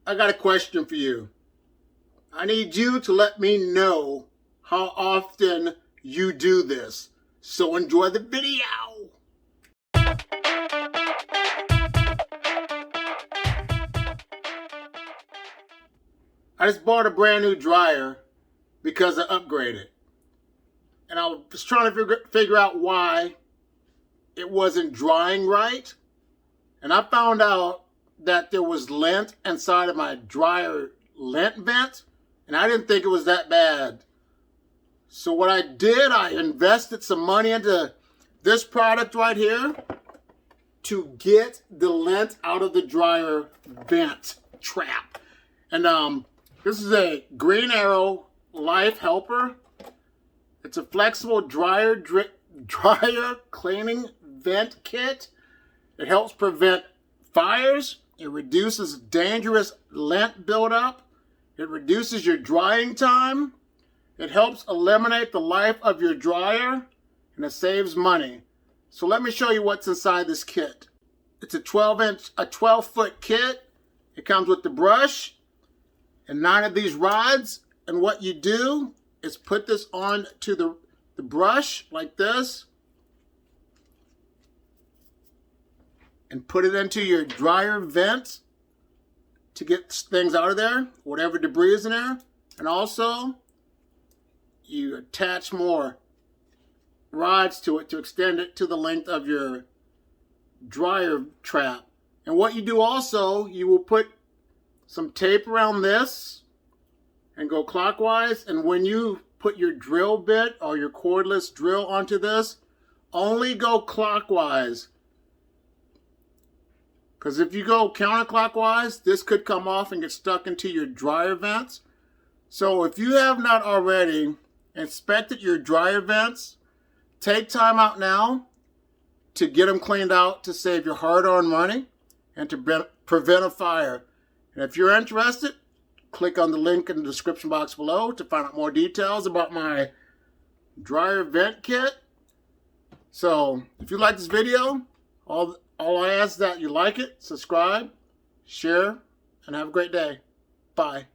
I got a question for you. I need you to let me know how often you do this. So enjoy the video. I just bought a brand new dryer because I upgraded. And I was trying to figure out why it wasn't drying right. And I found out that there was lint inside of my dryer lint vent. And I didn't think it was that bad. So what I did, I invested some money into this product right here to get the lint out of the dryer vent trap. And this is a Green Arrow Life Helper. It's a flexible dryer cleaning vent kit. It helps prevent fires. It reduces dangerous lint buildup. It reduces your drying time. It helps eliminate the life of your dryer, and it saves money. So let me show you what's inside this kit. It's a 12-foot kit. It comes with the brush and 9 of these rods. And what you do is put this on to the brush like this and put it into your dryer vent to get things out of there, whatever debris is in there. And also, you attach more rods to it to extend it to the length of your dryer trap. And what you do also, you will put some tape around this and go clockwise. And when you put your drill bit or your cordless drill onto this, only go clockwise. Because if you go counterclockwise, this could come off and get stuck into your dryer vents. So if you have not already inspected your dryer vents, take time out now to get them cleaned out to save your hard-earned money and to prevent a fire. And if you're interested, click on the link in the description box below to find out more details about my dryer vent kit. So if you like this video, all I ask is that you like it, subscribe, share, and have a great day. Bye.